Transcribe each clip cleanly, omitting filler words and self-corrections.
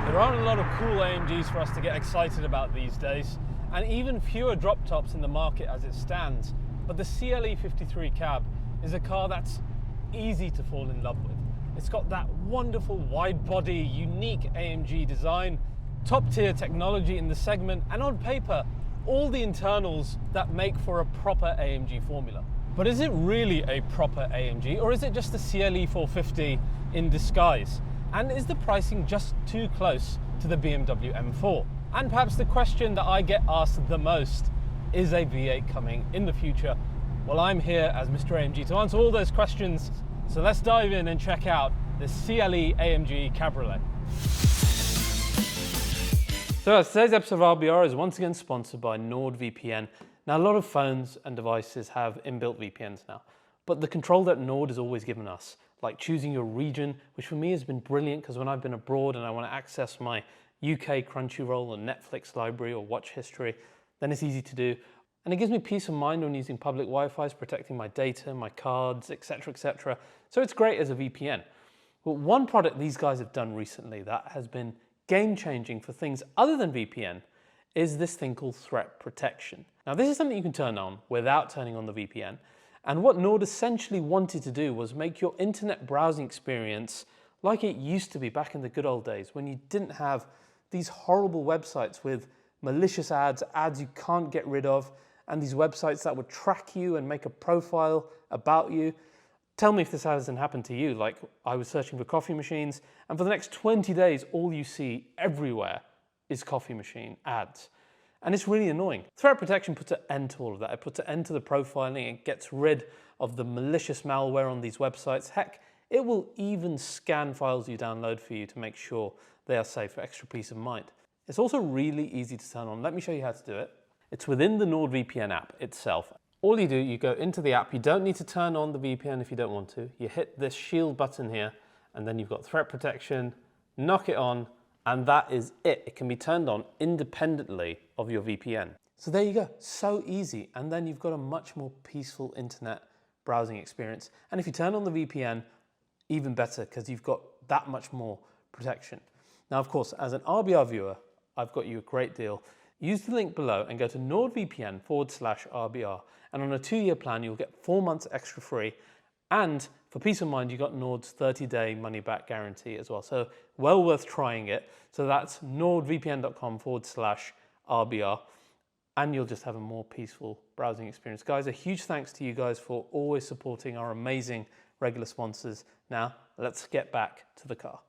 There aren't a lot of cool AMGs for us to get excited about these days, and even fewer drop tops in the market as it stands. But the CLE 53 cab is a car that's easy to fall in love with. It's got that wonderful wide body, unique AMG design, top tier technology in the segment, and on paper, all the internals that make for a proper AMG formula. But is it really a proper AMG, or is it just a CLE 450 in disguise? And is the pricing just too close to the BMW M4? And perhaps the question that I get asked the most, is a V8 coming in the future? Well, I'm here as Mr. AMG to answer all those questions. So let's dive in and check out the CLE AMG Cabriolet. So today's episode of RBR is once again sponsored by NordVPN. Now, a lot of phones and devices have inbuilt VPNs now, but the control that Nord has always given us, like choosing your region, which for me has been brilliant because when I've been abroad and I want to access my UK Crunchyroll or Netflix library or watch history, then it's easy to do. And it gives me peace of mind when using public Wi-Fi's, protecting my data, my cards, etc., etc. So it's great as a VPN. But one product these guys have done recently that has been game-changing for things other than VPN is this thing called threat protection. Now, this is something you can turn on without turning on the VPN. And what Nord essentially wanted to do was make your internet browsing experience like it used to be back in the good old days when you didn't have these horrible websites with malicious ads you can't get rid of, and these websites that would track you and make a profile about you. Tell me if this hasn't happened to you. Like, I was searching for coffee machines, and for the next 20 days, all you see everywhere is coffee machine ads. And it's really annoying. Threat protection puts an end to all of that. It puts an end to the profiling. It gets rid of the malicious malware on these websites. Heck, it will even scan files you download for you to make sure they are safe for extra peace of mind. It's also really easy to turn on. Let me show you how to do it. It's within the NordVPN app itself. All you do, you go into the app. You don't need to turn on the VPN if you don't want to. You hit this shield button here, and then you've got threat protection, knock it on, and that is it. It can be turned on independently of your VPN. So there you go, so easy. And then you've got a much more peaceful internet browsing experience. And if you turn on the VPN, even better, because you've got that much more protection. Now, of course, as an RBR viewer, I've got you a great deal. Use the link below and go to NordVPN/RBR. And on a 2-year plan, you'll get 4 months extra free. And for peace of mind, you got Nord's 30-day money-back guarantee as well. So well worth trying it. So that's nordvpn.com/RBR. And you'll just have a more peaceful browsing experience. Guys, a huge thanks to you guys for always supporting our amazing regular sponsors. Now, let's get back to the car.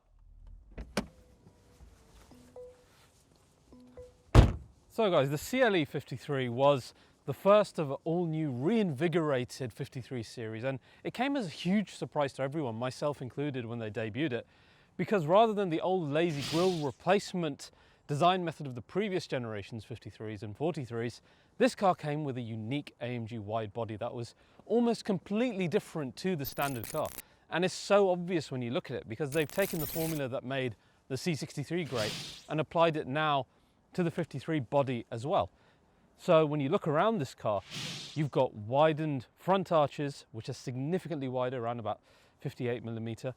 So guys, the CLE 53 was the first of an all-new reinvigorated 53 series, and it came as a huge surprise to everyone, myself included, when they debuted it, because rather than the old lazy grille replacement design method of the previous generation's 53s and 43s, this car came with a unique AMG wide body that was almost completely different to the standard car. And it's so obvious when you look at it, because they've taken the formula that made the C63 great and applied it now to the 53 body as well. So when you look around this car, you've got widened front arches, which are significantly wider, around about 58mm.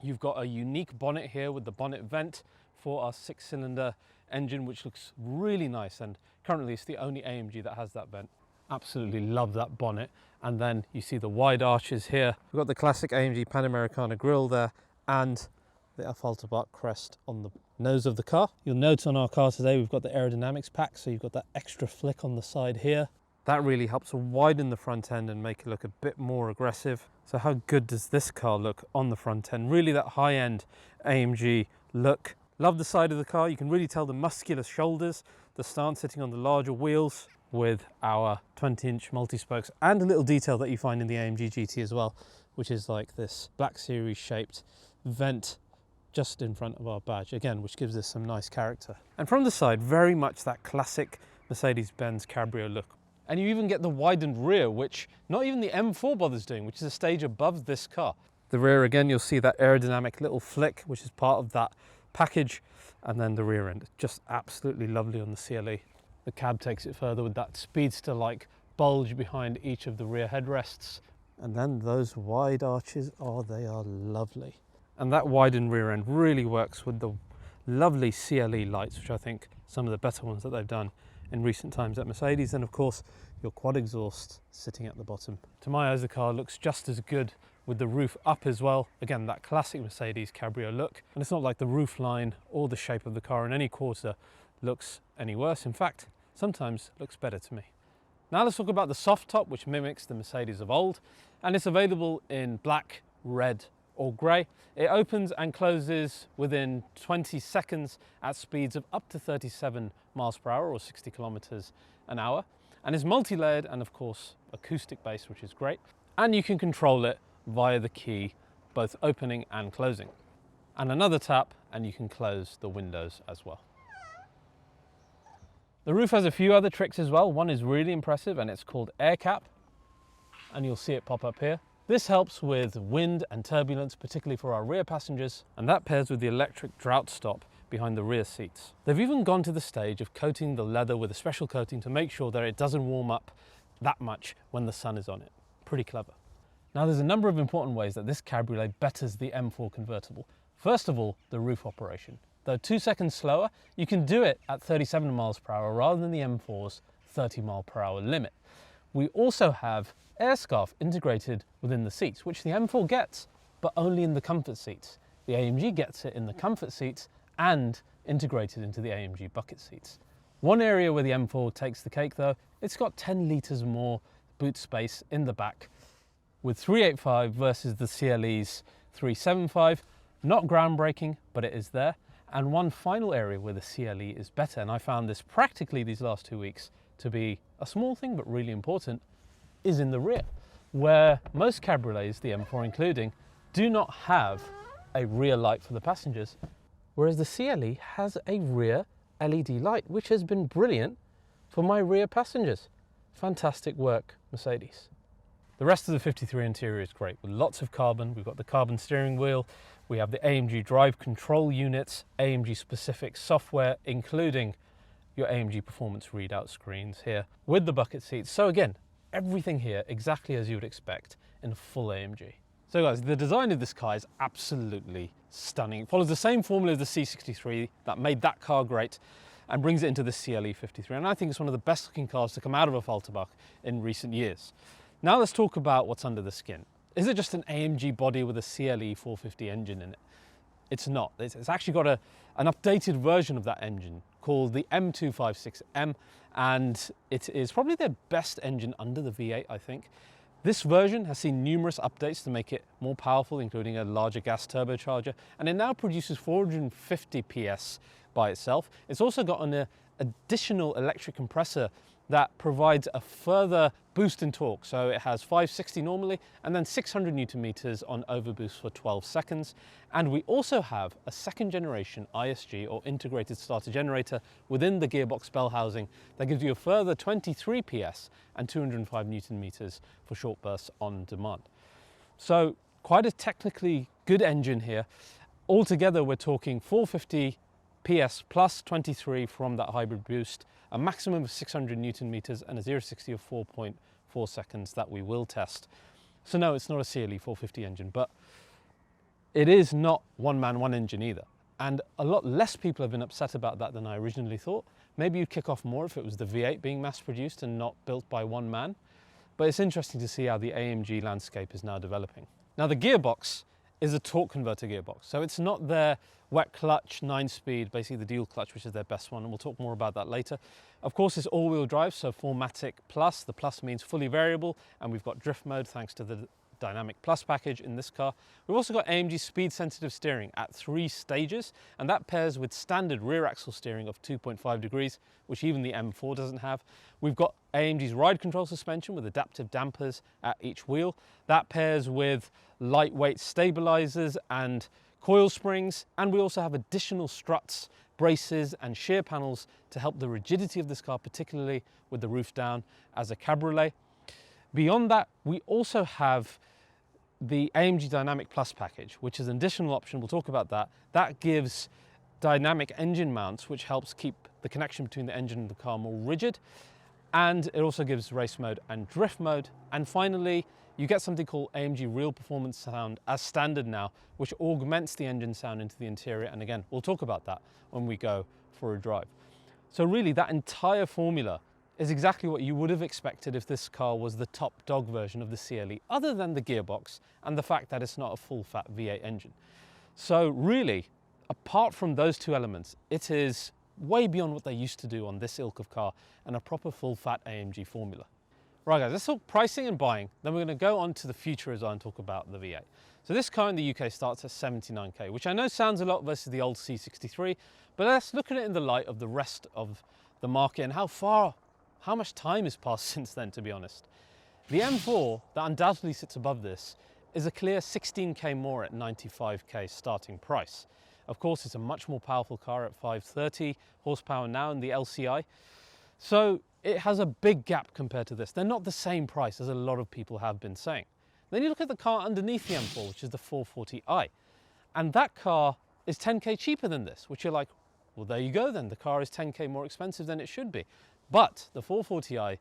You've got a unique bonnet here with the bonnet vent for our 6-cylinder engine, which looks really nice. And currently it's the only AMG that has that vent. Absolutely love that bonnet. And then you see the wide arches here. We've got the classic AMG Panamericana grille there and the Asphalt Abarth crest on the nose of the car. You'll note on our car today we've got the aerodynamics pack, so you've got that extra flick on the side here. That really helps to widen the front end and make it look a bit more aggressive. So how good does this car look on the front end? Really that high-end AMG look. Love the side of the car. You can really tell the muscular shoulders, the stance sitting on the larger wheels with our 20-inch multi-spokes, and a little detail that you find in the AMG GT as well, which is like this Black Series shaped vent just in front of our badge, again, which gives us some nice character. And from the side, very much that classic Mercedes-Benz Cabrio look. And you even get the widened rear, which not even the M4 bothers doing, which is a stage above this car. The rear, again, you'll see that aerodynamic little flick, which is part of that package, and then the rear end, just absolutely lovely on the CLE. The cab takes it further with that speedster-like bulge behind each of the rear headrests. And then those wide arches, oh, they are lovely. And that widened rear end really works with the lovely CLE lights, which I think some of the better ones that they've done in recent times at Mercedes. And of course, your quad exhaust sitting at the bottom. To my eyes, the car looks just as good with the roof up as well. Again, that classic Mercedes Cabrio look. And it's not like the roof line or the shape of the car in any quarter looks any worse. In fact, sometimes looks better to me. Now let's talk about the soft top, which mimics the Mercedes of old. And it's available in black, red, or grey. It opens and closes within 20 seconds at speeds of up to 37 miles per hour or 60 kilometers an hour. And is multi-layered and of course acoustic based, which is great. And you can control it via the key, both opening and closing. And another tap and you can close the windows as well. The roof has a few other tricks as well. One is really impressive and it's called AIRCAP. And you'll see it pop up here. This helps with wind and turbulence, particularly for our rear passengers, and that pairs with the electric drought stop behind the rear seats. They've even gone to the stage of coating the leather with a special coating to make sure that it doesn't warm up that much when the sun is on it. Pretty clever. Now there's a number of important ways that this Cabriolet betters the M4 Convertible. First of all, the roof operation. Though 2 seconds slower, you can do it at 37 miles per hour rather than the M4's 30 mile per hour limit. We also have AIRSCARF integrated within the seats, which the M4 gets, but only in the comfort seats. The AMG gets it in the comfort seats and integrated into the AMG bucket seats. One area where the M4 takes the cake though, it's got 10 litres more boot space in the back with 385 versus the CLE's 375. Not groundbreaking, but it is there. And one final area where the CLE is better, and I found this practically these last 2 weeks to be a small thing but really important, is in the rear, where most cabriolets, the M4 including, do not have a rear light for the passengers, whereas the CLE has a rear LED light, which has been brilliant for my rear passengers. Fantastic work, Mercedes. The rest of the 53 interior is great, with lots of carbon. We've got the carbon steering wheel, we have the AMG Ride Control units, AMG specific software, including your AMG performance readout screens here, with the bucket seats. So again, everything here exactly as you would expect in a full AMG. So guys, the design of this car is absolutely stunning. It follows the same formula as the C63 that made that car great and brings it into the CLE 53. And I think it's one of the best looking cars to come out of a Falterbach in recent years. Now let's talk about what's under the skin. Is it just an AMG body with a CLE 450 engine in it? It's not. It's actually got an updated version of that engine called the M256M, and it is probably their best engine under the V8, I think. This version has seen numerous updates to make it more powerful, including a larger gas turbocharger, and it now produces 450 PS by itself. It's also got an additional electric compressor that provides a further boost in torque. So it has 560 normally and then 600 Newton meters on overboost for 12 seconds. And we also have a second generation ISG or integrated starter generator within the gearbox bell housing that gives you a further 23 PS and 205 Newton meters for short bursts on demand. So quite a technically good engine here. Altogether, we're talking 450 PS plus 23 from that hybrid boost, a maximum of 600 Newton meters and a 0-60 of 4.4 seconds that we will test. So no, it's not a CLE 450 engine, but it is not one man, one engine either. And a lot less people have been upset about that than I originally thought. Maybe you'd kick off more if it was the V8 being mass produced and not built by one man. But it's interesting to see how the AMG landscape is now developing. Now the gearbox is a torque converter gearbox. So it's not their wet clutch, 9-speed, basically the dual clutch, which is their best one, and we'll talk more about that later. Of course, it's all-wheel drive, so 4MATIC Plus. The Plus means fully variable, and we've got drift mode thanks to the Dynamic Plus package in this car. We've also got AMG speed-sensitive steering at 3 stages, and that pairs with standard rear axle steering of 2.5 degrees, which even the M4 doesn't have. We've got AMG's Ride Control suspension with adaptive dampers at each wheel. That pairs with lightweight stabilizers and coil springs, and we also have additional struts, braces and shear panels to help the rigidity of this car, particularly with the roof down as a cabriolet. Beyond that, we also have the AMG Dynamic Plus package, which is an additional option. We'll talk about that. That gives dynamic engine mounts, which helps keep the connection between the engine and the car more rigid. And it also gives race mode and drift mode. And finally, you get something called AMG Real Performance Sound as standard now, which augments the engine sound into the interior. And again, we'll talk about that when we go for a drive. So really, that entire formula is exactly what you would have expected if this car was the top dog version of the CLE, other than the gearbox and the fact that it's not a full-fat V8 engine. So really, apart from those two elements, it is way beyond what they used to do on this ilk of car and a proper full-fat AMG formula. Right guys, let's talk pricing and buying. Then we're going to go on to the future as well and talk about the V8. So this car in the UK starts at 79k, which I know sounds a lot versus the old C63, but let's look at it in the light of the rest of the market and how much time has passed since then, to be honest. The M4, that undoubtedly sits above this, is a clear 16k more at 95k starting price. Of course, it's a much more powerful car at 530 horsepower now in the LCI. So it has a big gap compared to this. They're not the same price as a lot of people have been saying. Then you look at the car underneath the M4, which is the 440i. And that car is 10k cheaper than this, which you're like, well, there you go then. The car is 10k more expensive than it should be. But the 440i,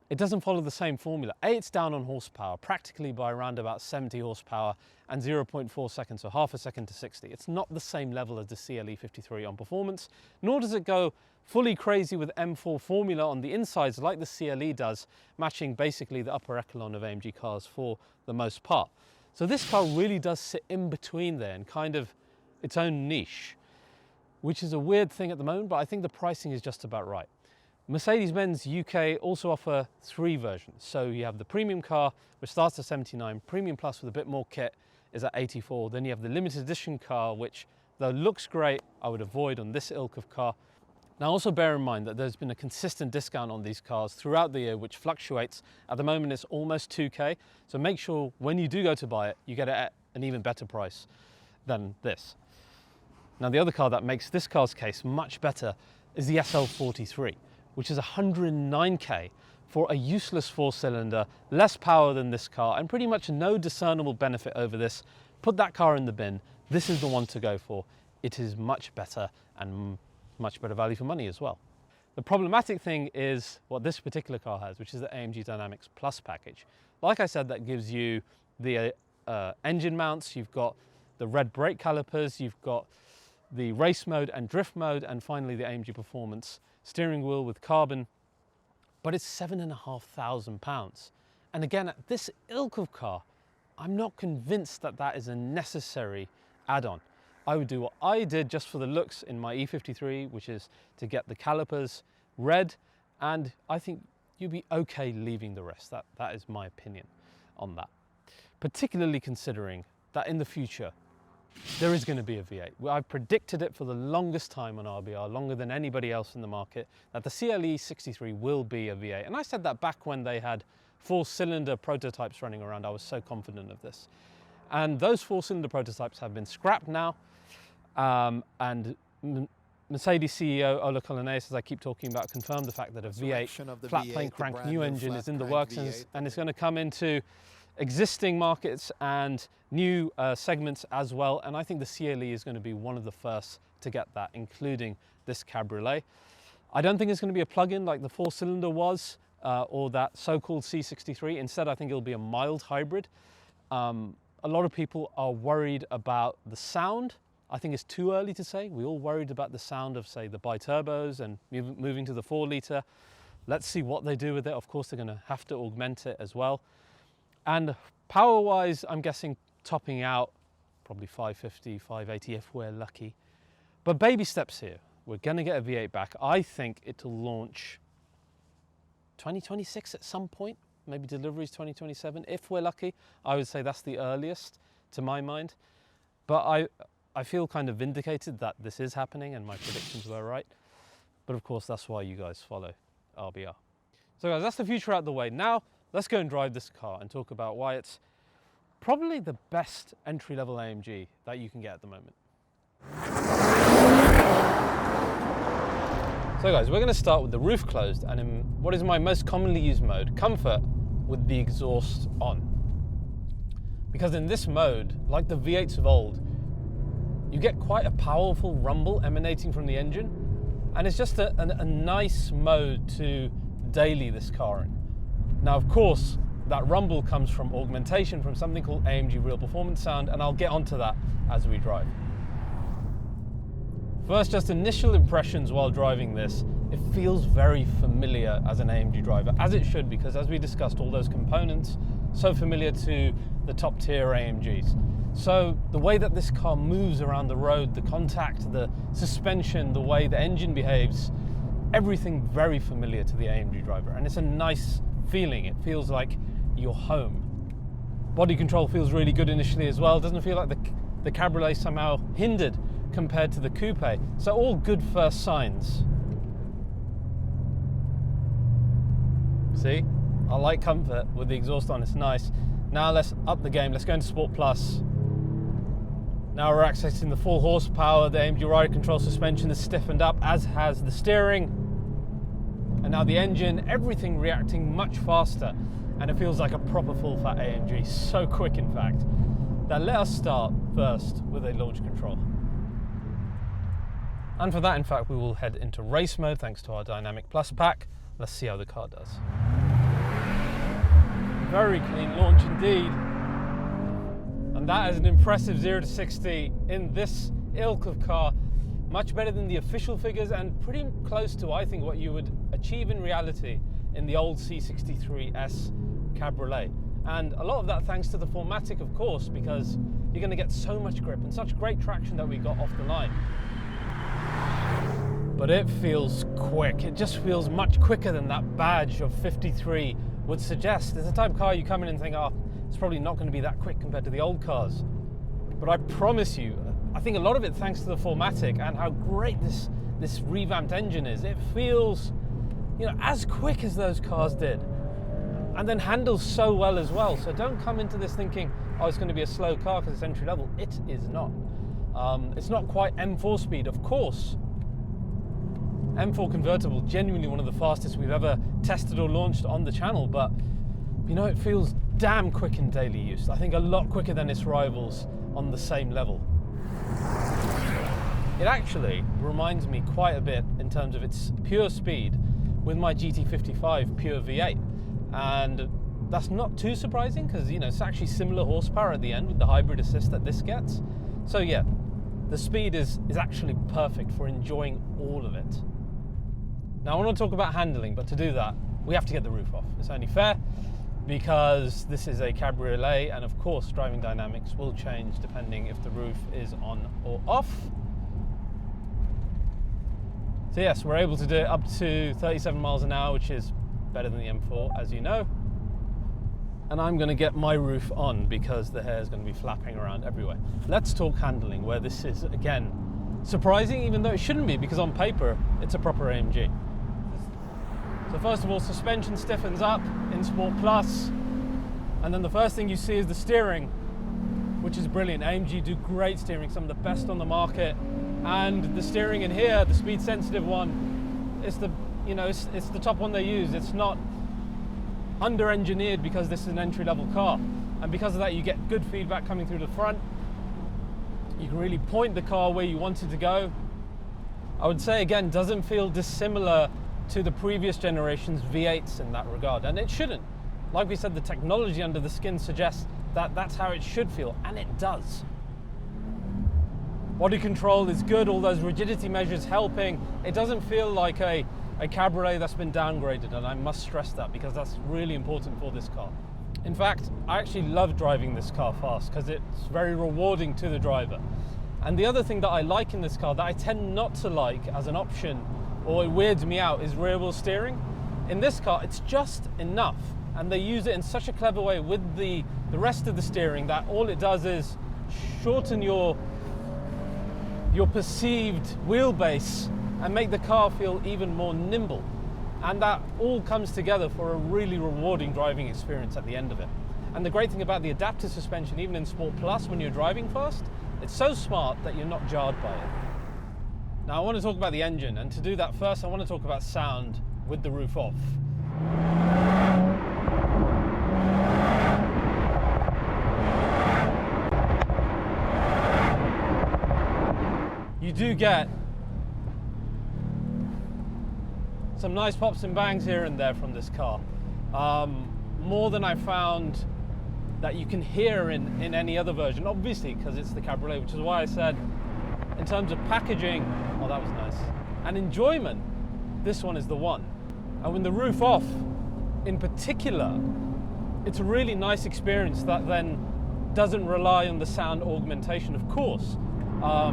it doesn't follow the same formula. It's down on horsepower, practically by around about 70 horsepower and 0.4 seconds, or half a second to 60. It's not the same level as the CLE 53 on performance, nor does it go fully crazy with M4 formula on the insides like the CLE does, matching basically the upper echelon of AMG cars for the most part. So this car really does sit in between there and kind of its own niche, which is a weird thing at the moment, but I think the pricing is just about right. Mercedes-Benz UK also offer 3 versions. So you have the premium car, which starts at 79, premium plus with a bit more kit is at 84. Then you have the limited edition car, which though looks great, I would avoid on this ilk of car. Now also bear in mind that there's been a consistent discount on these cars throughout the year, which fluctuates. At the moment it's almost 2k. So make sure when you do go to buy it, you get it at an even better price than this. Now the other car that makes this car's case much better is the SL43. Which is 109k for a useless 4-cylinder, less power than this car, and pretty much no discernible benefit over this. Put that car in the bin. This is the one to go for. It is much better and much better value for money as well. The problematic thing is what this particular car has, which is the AMG Dynamic Plus package. Like I said, that gives you the engine mounts, you've got the red brake calipers, you've got the race mode and drift mode, and finally the AMG Performance steering wheel with carbon, but it's £7,500. And again, at this ilk of car, I'm not convinced that that is a necessary add-on. I would do what I did just for the looks in my E53, which is to get the calipers red, and I think you'd be okay leaving the rest. That is my opinion on that. Particularly considering that in the future, there is going to be a V8. I've predicted it for the longest time on RBR, longer than anybody else in the market, that the CLE 63 will be a V8. And I said that back when they had 4-cylinder prototypes running around. I was so confident of this. And those 4-cylinder prototypes have been scrapped now. And Mercedes CEO Ola Colonese, as I keep talking about, confirmed the fact that a V8 flat plane crank new engine is in the works and it's going to come into existing markets and new segments as well. And I think the CLE is going to be one of the first to get that, including this Cabriolet. I don't think it's going to be a plug-in like the 4-cylinder was or that so-called C63. Instead, I think it'll be a mild hybrid. A lot of people are worried about the sound. I think it's too early to say. We're all worried about the sound of, say, the bi-turbos and moving to the 4-litre. Let's see what they do with it. Of course, they're going to have to augment it as well. And power-wise, I'm guessing topping out probably 550, 580 if we're lucky. But baby steps here. We're going to get a V8 back. I think it'll launch 2026 at some point. Maybe deliveries 2027 if we're lucky. I would say that's the earliest to my mind. But I feel kind of vindicated that this is happening and my predictions were right. But of course, that's why you guys follow RBR. So guys, that's the future out the way. Now, let's go and drive this car and talk about why it's probably the best entry-level AMG that you can get at the moment. So guys, we're going to start with the roof closed and in what is my most commonly used mode, comfort, with the exhaust on. Because in this mode, like the V8s of old, you get quite a powerful rumble emanating from the engine, and it's just a nice mode to daily this car in. Now, of course, that rumble comes from augmentation from something called AMG Real Performance Sound, and I'll get onto that as we drive. First, just initial impressions while driving this. It feels very familiar as an AMG driver, as it should, because as we discussed, all those components, so familiar to the top tier AMGs. So the way that this car moves around the road, the contact, the suspension, the way the engine behaves, everything very familiar to the AMG driver. And it's a nice feeling. It feels like you're home. Body control feels really good initially as well. It doesn't feel like the Cabriolet somehow hindered compared to the coupe. So all good first signs. See, I like comfort with the exhaust on, it's nice. Now let's up the game, let's go into Sport Plus. Now we're accessing the full horsepower. The AMG Ride Control suspension is stiffened up, as has the steering. And now the engine, everything reacting much faster. And it feels like a proper full fat AMG, so quick in fact. Now let us start first with a launch control. And for that, in fact, we will head into race mode thanks to our Dynamic Plus pack. Let's see how the car does. Very clean launch indeed. And that is an impressive 0 to 60 in this ilk of car. Much better than the official figures and pretty close to, I think, what you would achieve in reality in the old C63S Cabriolet. And a lot of that thanks to the 4MATIC, of course, because you're going to get so much grip and such great traction that we got off the line. But it feels quick. It just feels much quicker than that badge of 53 would suggest. It's the type of car you come in and think, oh, it's probably not going to be that quick compared to the old cars. But I promise you, I think a lot of it thanks to the 4MATIC and how great this revamped engine is. It feels, as quick as those cars did. And then handles so well as well. So don't come into this thinking, oh, it's going to be a slow car because it's entry level. It is not. It's not quite M4 speed, of course. M4 Convertible, genuinely one of the fastest we've ever tested or launched on the channel, but it feels damn quick in daily use. I think a lot quicker than its rivals on the same level. It actually reminds me quite a bit in terms of its pure speed with my GT55 pure V8. And that's not too surprising because, it's actually similar horsepower at the end with the hybrid assist that this gets. So yeah, the speed is actually perfect for enjoying all of it. Now I want to talk about handling, but to do that, we have to get the roof off. It's only fair because this is a Cabriolet, and of course driving dynamics will change depending if the roof is on or off. So yes, we're able to do it up to 37 miles an hour, which is better than the M4, as you know. And I'm going to get my roof on because the hair is going to be flapping around everywhere. Let's talk handling, where this is, again, surprising, even though it shouldn't be, because on paper, it's a proper AMG. So first of all, suspension stiffens up in Sport Plus. And then the first thing you see is the steering, which is brilliant. AMG do great steering, some of the best on the market. And the steering in here, the speed sensitive one, it's the top one they use. It's not under-engineered because this is an entry-level car. And because of that, you get good feedback coming through the front. You can really point the car where you want it to go. I would say, again, doesn't feel dissimilar to the previous generation's V8s in that regard, and it shouldn't. Like we said, the technology under the skin suggests that that's how it should feel, and it does. Body control is good, all those rigidity measures helping. It doesn't feel like a Cabriolet that's been downgraded, and I must stress that because that's really important for this car. In fact, I actually love driving this car fast because it's very rewarding to the driver. And the other thing that I like in this car that I tend not to like as an option, or it weirds me out, is rear wheel steering. In this car, it's just enough. And they use it in such a clever way with the rest of the steering that all it does is shorten your perceived wheelbase and make the car feel even more nimble. And that all comes together for a really rewarding driving experience at the end of it. And the great thing about the adaptive suspension, even in Sport Plus when you're driving fast, it's so smart that you're not jarred by it. Now I want to talk about the engine, and to do that first I want to talk about sound with the roof off. You do get some nice pops and bangs here and there from this car. more than I found that you can hear in any other version, obviously because it's the Cabriolet, which is why I said in terms of packaging, oh that was nice, and enjoyment, this one is the one. And with the roof off in particular, it's a really nice experience that then doesn't rely on the sound augmentation, of course. Oh,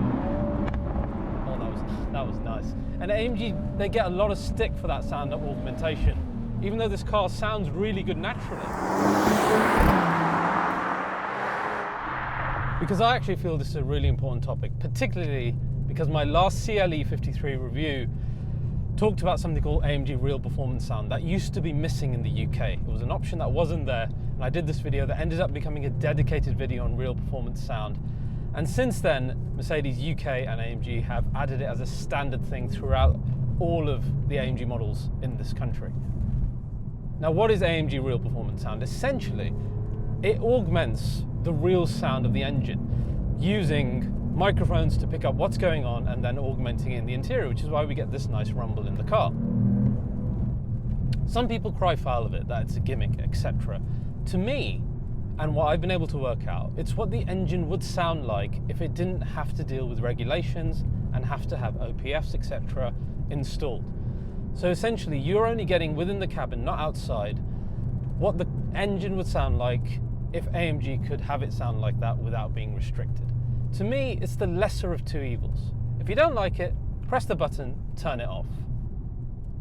that was nice. And AMG, they get a lot of stick for that sound augmentation, even though this car sounds really good naturally. Because I actually feel this is a really important topic, particularly because my last CLE 53 review talked about something called AMG Real Performance Sound that used to be missing in the UK. It was an option that wasn't there, and I did this video that ended up becoming a dedicated video on Real Performance Sound. And since then, Mercedes UK and AMG have added it as a standard thing throughout all of the AMG models in this country. Now, what is AMG Real Performance Sound? Essentially, it augments the real sound of the engine using microphones to pick up what's going on and then augmenting it in the interior, which is why we get this nice rumble in the car. Some people cry foul of it, that it's a gimmick, etc. To me, and what I've been able to work out, it's what the engine would sound like if it didn't have to deal with regulations and have to have OPFs, etc. installed. So essentially, you're only getting within the cabin, not outside, what the engine would sound like if AMG could have it sound like that without being restricted. To me, it's the lesser of two evils. If you don't like it, press the button, turn it off.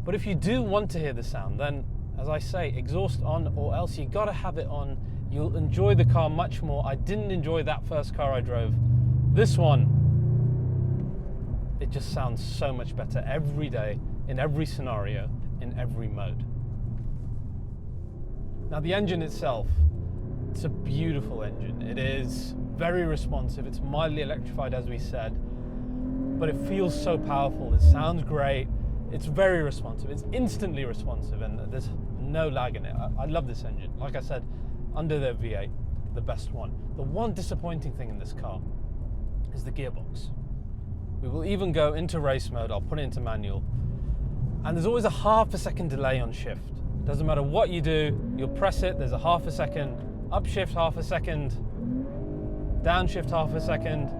But if you do want to hear the sound, then, as I say, exhaust on, or else you gotta have it on. You'll enjoy the car much more. I didn't enjoy that first car I drove. This one, it just sounds so much better every day, in every scenario, in every mode. Now the engine itself, it's a beautiful engine. It is very responsive. It's mildly electrified, as we said, but it feels so powerful. It sounds great. It's very responsive. It's instantly responsive, and there's no lag in it. I love this engine. Like I said, under their V8, the best one. The one disappointing thing in this car is the gearbox. We will even go into race mode. I'll put it into manual, and there's always a half a second delay on shift. Doesn't matter what you do, you'll press it, there's a half a second, upshift half a second, downshift half a second.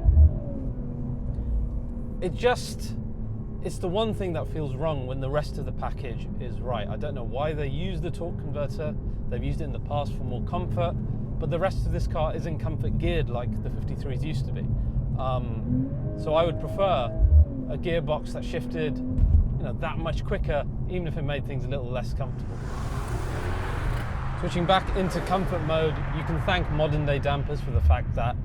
It's the one thing that feels wrong when the rest of the package is right. I don't know why they use the torque converter. They've used it in the past for more comfort, but the rest of this car isn't comfort geared like the 53s used to be. So I would prefer a gearbox that shifted, that much quicker, even if it made things a little less comfortable. Switching back into comfort mode, you can thank modern day dampers for the fact that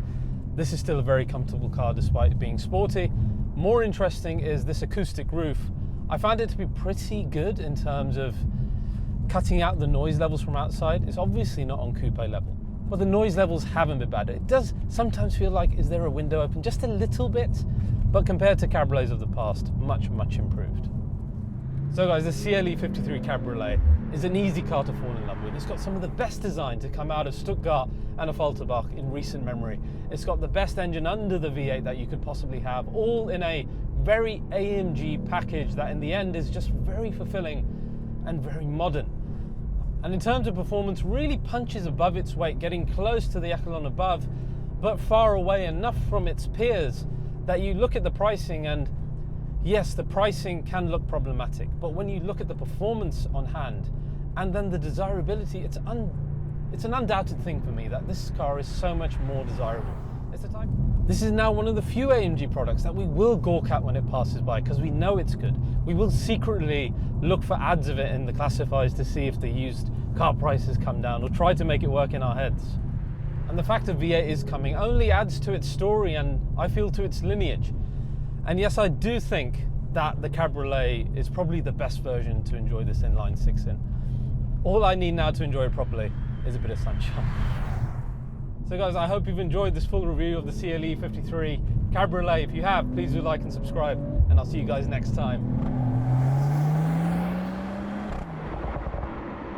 this is still a very comfortable car despite being sporty. More interesting is this acoustic roof. I found it to be pretty good in terms of cutting out the noise levels from outside. It's obviously not on coupe level, but the noise levels haven't been bad. It does sometimes feel like, is there a window open? Just a little bit, but compared to Cabriolets of the past, much, much improved. So guys, the CLE 53 Cabriolet is an easy car to fall in love with. It's got some of the best design to come out of Stuttgart and Affalterbach in recent memory. It's got the best engine under the V8 that you could possibly have, all in a very AMG package that in the end is just very fulfilling and very modern. And in terms of performance, really punches above its weight, getting close to the echelon above, but far away enough from its peers that you look at the pricing and yes, the pricing can look problematic, but when you look at the performance on hand and then the desirability, it's an undoubted thing for me that this car is so much more desirable. This is now one of the few AMG products that we will gawk at when it passes by because we know it's good. We will secretly look for ads of it in the classifieds to see if the used car prices come down or try to make it work in our heads. And the fact that V8 is coming only adds to its story and I feel to its lineage. And yes, I do think that the Cabriolet is probably the best version to enjoy this inline-six in. All I need now to enjoy it properly is a bit of sunshine. So guys, I hope you've enjoyed this full review of the CLE 53 Cabriolet. If you have, please do like and subscribe, and I'll see you guys next time.